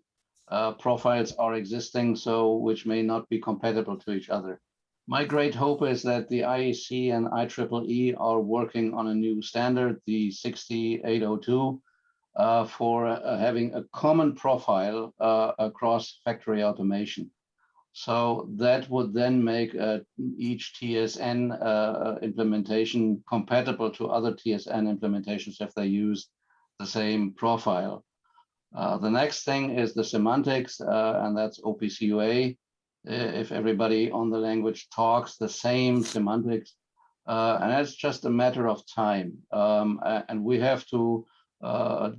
profiles are existing, so which may not be compatible to each other. My great hope is that the IEC and IEEE are working on a new standard, the 60802, for having a common profile across factory automation. So that would then make each TSN implementation compatible to other TSN implementations if they use the same profile. The next thing is the semantics, and that's OPCUA. If everybody on the language talks the same semantics, and that's just a matter of time. And we have to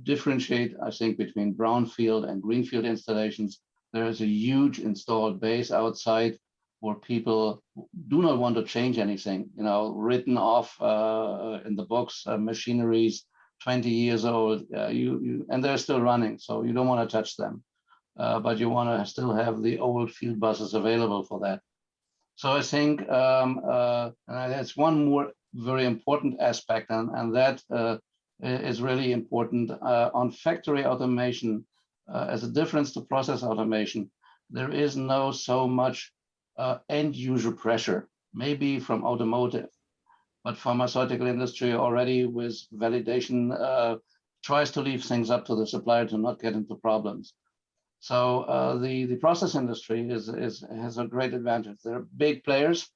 differentiate, I think, between brownfield and greenfield installations. There is a huge installed base outside where people do not want to change anything, written off in the books, machineries 20 years old, and they're still running, so you don't want to touch them. But you want to still have the old field buses available for that. So I think that's one more very important aspect, and that is really important. On factory automation, as a difference to process automation, there is no so much end user pressure, maybe from automotive, but pharmaceutical industry already with validation tries to leave things up to the supplier to not get into problems. So the process industry has a great advantage. They're big players,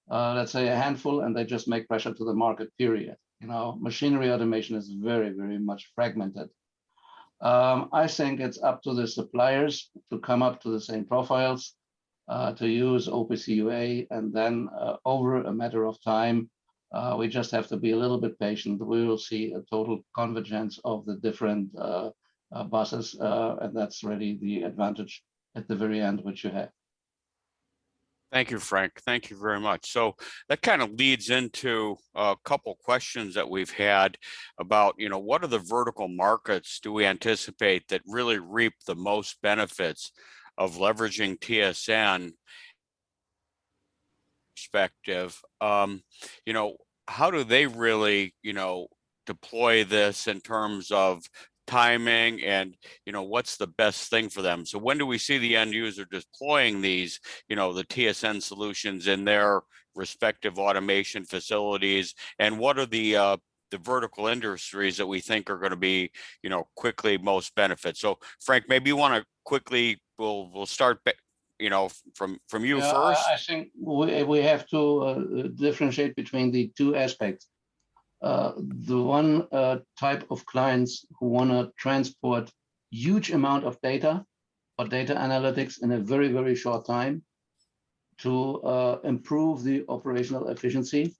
let's say a handful, and they just make pressure to the market, period. Machinery automation is very, very much fragmented. I think it's up to the suppliers to come up to the same profiles, to use OPCUA, and then over a matter of time, we just have to be a little bit patient. We will see a total convergence of the different buses, and that's really the advantage at the very end, which you have. Thank you, Frank. Thank you very much. So that kind of leads into a couple questions that we've had about, what are the vertical markets do we anticipate that really reap the most benefits of leveraging TSN perspective? How do they really, deploy this in terms of timing and what's the best thing for them? So when do we see the end user deploying these the TSN solutions in their respective automation facilities, and what are the vertical industries that we think are going to be quickly most benefit? So Frank, maybe you want to quickly, we'll start from you first. I think we have to differentiate between the two aspects. The one type of clients who want to transport huge amount of data or data analytics in a very, very short time to improve the operational efficiency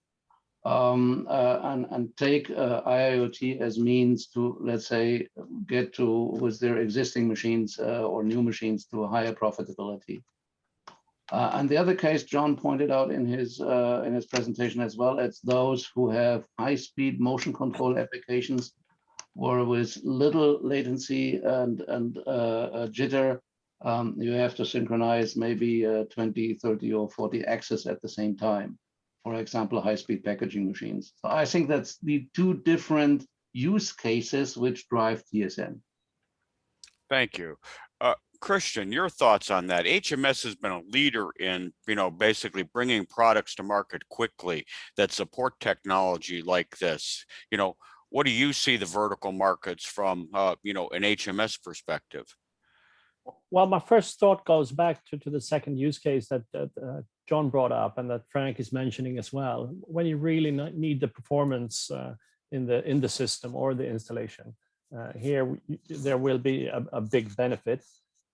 and take IIoT as means to, let's say, get to, with their existing machines or new machines, to a higher profitability. And the other case John pointed out in his presentation as well, it's those who have high-speed motion control applications, or with little latency and jitter, you have to synchronize maybe 20, 30, or 40 axes at the same time. For example, high-speed packaging machines. So I think that's the two different use cases which drive TSN. Thank you. Christian, your thoughts on that? HMS has been a leader in, basically bringing products to market quickly that support technology like this. What do you see the vertical markets from, an HMS perspective? Well, my first thought goes back to the second use case that John brought up and that Frank is mentioning as well. When you really need the performance in the system or the installation, here there will be a big benefit.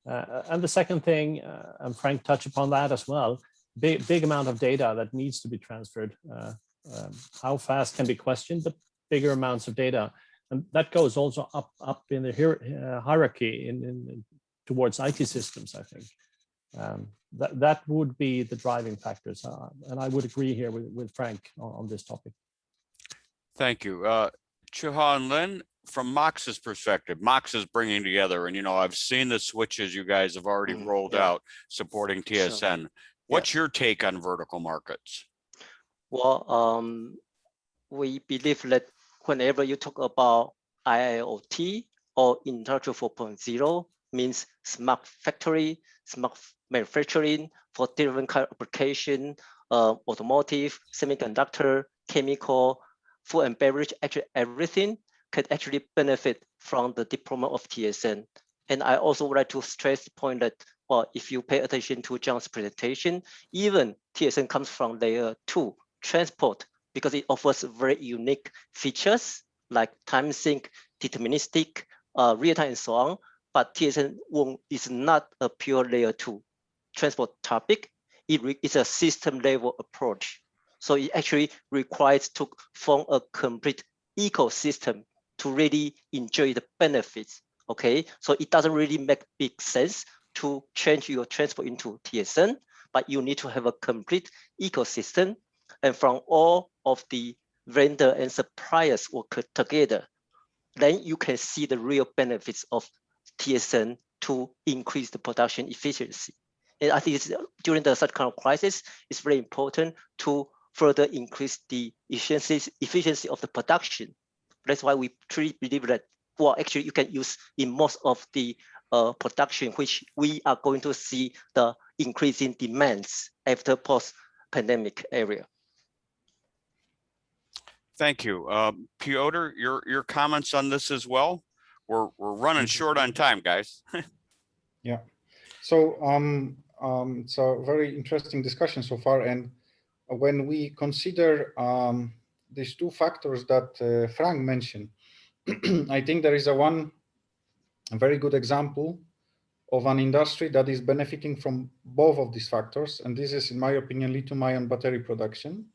And the second thing, and Frank touched upon that as well, big amount of data that needs to be transferred. How fast can be questioned, but bigger amounts of data. And that goes also up in the hierarchy in towards IT systems, I think. That would be the driving factors. And I would agree here with Frank on this topic. Thank you. Chih-Hong, Lin, from Moxa's perspective, Moxa's bringing together, and I've seen the switches you guys have already rolled out supporting TSN. Sure. What's your take on vertical markets? Well, we believe that whenever you talk about IIoT or Industry 4.0, means smart factory, smart manufacturing for different kind of application, automotive, semiconductor, chemical, food and beverage, actually everything can actually benefit from the deployment of TSN. And I also would like to stress the point that, well, if you pay attention to John's presentation, even TSN comes from layer 2, transport, because it offers very unique features like time sync, deterministic, real-time, and so on. But TSN is not a pure layer 2 transport topic. It's a system level approach. So it actually requires to form a complete ecosystem to really enjoy the benefits. Okay, so it doesn't really make big sense to change your transport into TSN, but you need to have a complete ecosystem, and from all of the vendor and suppliers work together, then you can see the real benefits of TSN to increase the production efficiency. And I think during such kind of crisis, it's very important to further increase the efficiency of the production. That's why we truly believe that, well, actually you can use in most of the production, which we are going to see the increasing demands after post-pandemic area. Thank you. Piotr, your comments on this as well? We're running short on time, guys. Yeah. So it's a very interesting discussion so far. And when we consider these two factors that Frank mentioned, I think there is a very good example of an industry that is benefiting from both of these factors. And this is, in my opinion, lithium-ion battery production.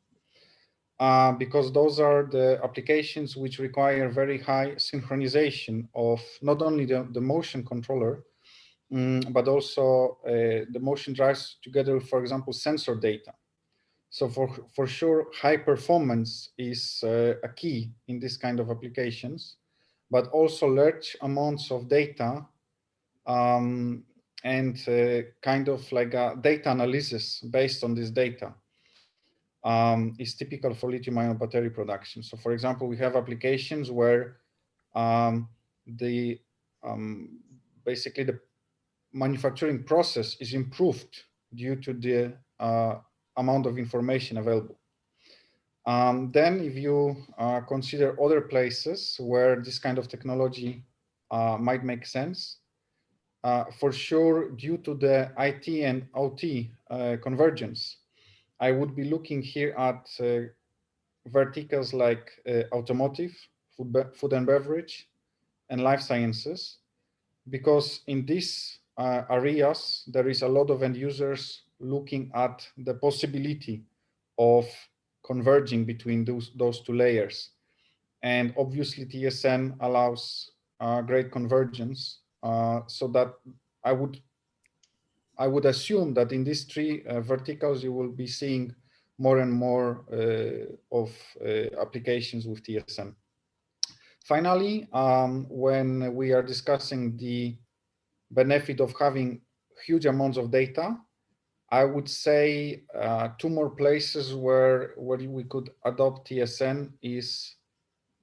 Because those are the applications which require very high synchronization of not only the motion controller, but also the motion drives together, for example, sensor data. So for sure, high performance is a key in this kind of applications, but also large amounts of data and kind of like a data analysis based on this data. Is typical for lithium-ion battery production. So for example, we have applications where basically the manufacturing process is improved due to the amount of information available. Then if you consider other places where this kind of technology might make sense, for sure, due to the IT and OT convergence, I would be looking here at verticals like automotive, food and beverage, and life sciences, because in these areas, there is a lot of end users looking at the possibility of converging between those two layers. And obviously TSN allows great convergence, so that I would assume that in these three verticals, you will be seeing more and more of applications with TSN. Finally, when we are discussing the benefit of having huge amounts of data, I would say two more places where we could adopt TSN is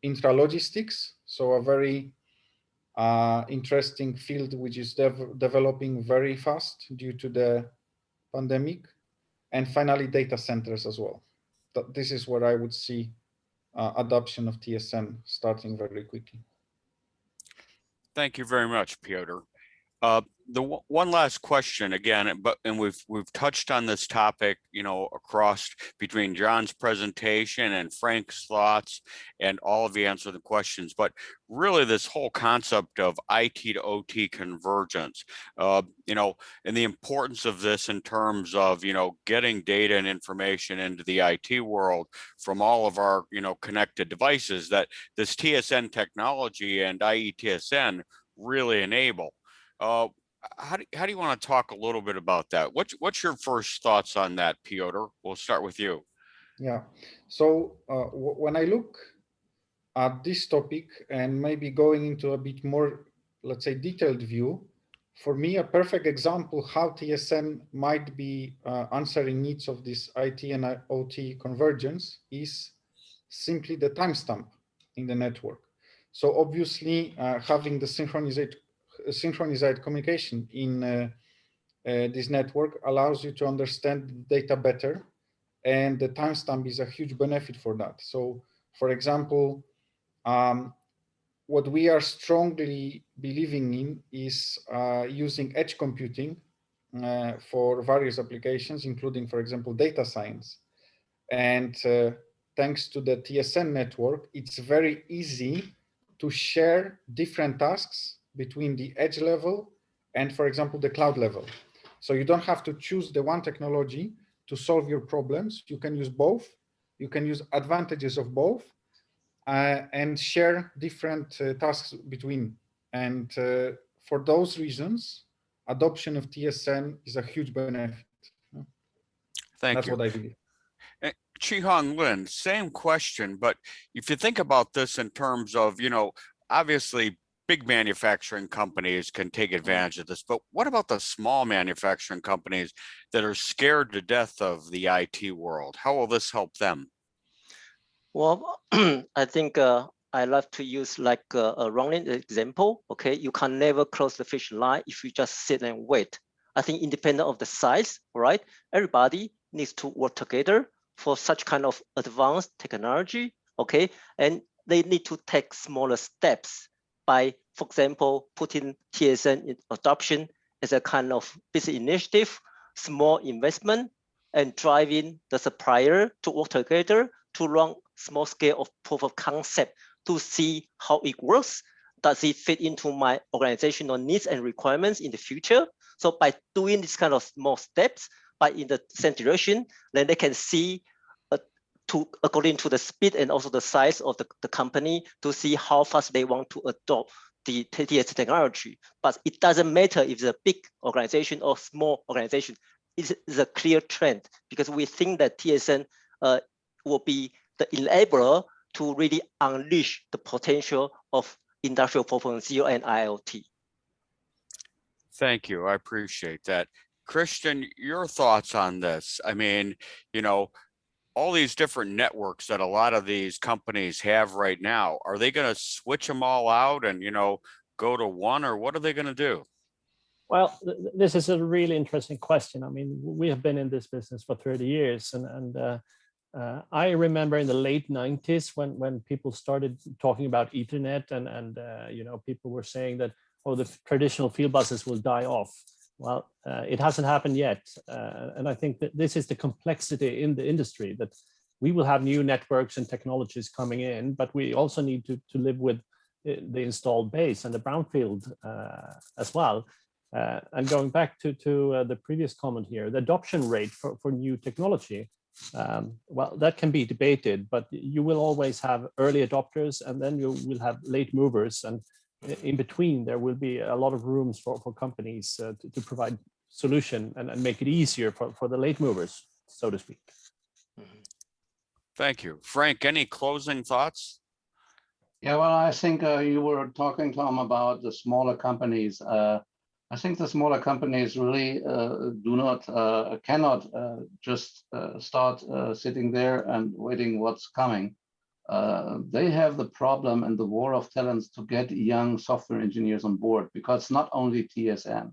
intralogistics, so a very interesting field which is developing very fast due to the pandemic, and finally data centers as well. This is where I would see adoption of TSN starting very quickly. Thank you very much, Piotr. The one last question again, and we've touched on this topic, across between John's presentation and Frank's thoughts and all of the answer to the questions, but really this whole concept of IT to OT convergence, and the importance of this in terms of, getting data and information into the IT world from all of our, connected devices that this TSN technology and IETSN really enable. how do you want to talk a little bit about that? What's your first thoughts on that, Piotr? We'll start with you. Yeah. So when I look at this topic and maybe going into a bit more, let's say, detailed view, for me, a perfect example how TSN might be answering needs of this IT and OT convergence is simply the timestamp in the network. So obviously, having the synchronized communication in this network allows you to understand the data better, and the timestamp is a huge benefit for that. So, for example, what we are strongly believing in is using edge computing for various applications, including, for example, data science. And thanks to the TSN network, it's very easy to share different tasks between the edge level and, for example, the cloud level. So you don't have to choose the one technology to solve your problems. You can use both. You can use advantages of both and share different tasks between. And for those reasons, adoption of TSN is a huge benefit. Thank That's you. what I believe. Chih-Hong Lin, same question, but if you think about this in terms of, obviously big manufacturing companies can take advantage of this, but what about the small manufacturing companies that are scared to death of the IT world? How will this help them? Well, I think I love to use like a running example. Okay, you can never close the finish line if you just sit and wait. I think independent of the size, right? Everybody needs to work together for such kind of advanced technology. Okay, and they need to take smaller steps by, for example, putting TSN adoption as a kind of business initiative, small investment, and driving the supplier to work together to run small scale of proof of concept to see how it works. Does it fit into my organizational needs and requirements in the future? So by doing this kind of small steps, by in the same direction, then they can see according to the speed and also the size of the company to see how fast they want to adopt the TTS technology. But it doesn't matter if it's a big organization or small organization. It's a clear trend because we think that TSN will be the enabler to really unleash the potential of Industrial 4.0 and IoT. Thank you. I appreciate that. Christian, your thoughts on this? I mean, all these different networks that a lot of these companies have right now, are they going to switch them all out and, go to one, or what are they going to do? Well, this is a really interesting question. I mean, we have been in this business for 30 years, and I remember in the late 90s when people started talking about Ethernet, and people were saying that, oh, the traditional field buses will die off. Well, it hasn't happened yet, and I think that this is the complexity in the industry, that we will have new networks and technologies coming in, but we also need to live with the installed base and the brownfield as well. And going back to the previous comment here, the adoption rate for new technology, well, that can be debated, but you will always have early adopters, and then you will have late movers, and in between there will be a lot of rooms for companies to provide solution and make it easier for the late movers, so to speak. Thank you. Frank, any closing thoughts? Yeah, well, I think you were talking, Tom, about the smaller companies. I think the smaller companies really cannot just start sitting there and waiting what's coming. They have the problem and the war of talents to get young software engineers on board, because not only TSN,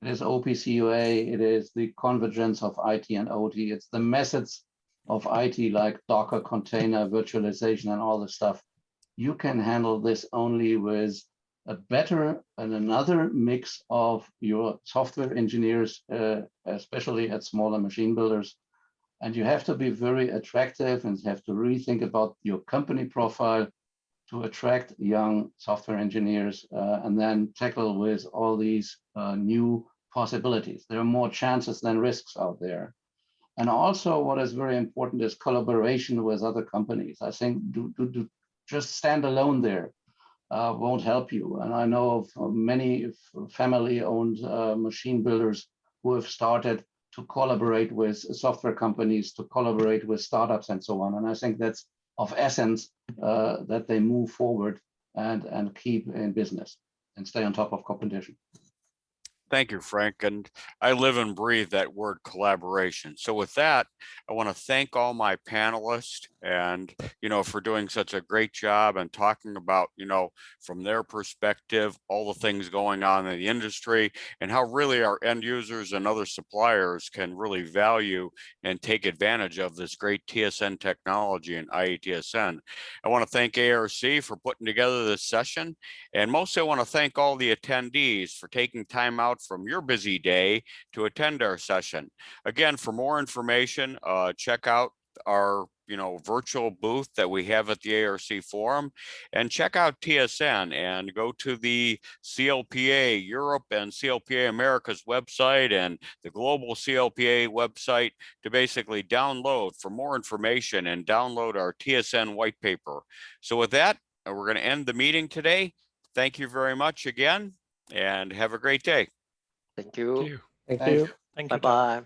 it is OPCUA, it is the convergence of IT and OT, it's the methods of IT like Docker, container, virtualization, and all this stuff. You can handle this only with a better and another mix of your software engineers, especially at smaller machine builders. And you have to be very attractive and have to really think about your company profile to attract young software engineers and then tackle with all these new possibilities. There are more chances than risks out there. And also what is very important is collaboration with other companies. I think do just stand alone there. won't help you. And I know of many family-owned machine builders who have started to collaborate with software companies, to collaborate with startups and so on. And I think that's of essence that they move forward and keep in business and stay on top of competition. Thank you, Frank. And I live and breathe that word collaboration. So with that, I want to thank all my panelists and, for doing such a great job and talking about, from their perspective, all the things going on in the industry and how really our end users and other suppliers can really value and take advantage of this great TSN technology and IETSN. I want to thank ARC for putting together this session. And mostly I want to thank all the attendees for taking time out from your busy day to attend our session. Again, for more information, check out our virtual booth that we have at the ARC forum, and check out TSN and go to the CLPA Europe and CLPA America's website and the global CLPA website to basically download for more information and download our TSN white paper. So with that, we're going to end the meeting today. Thank you very much again, and have a great day. Thank you. Thank Thank you. you. Thank you. Bye-bye.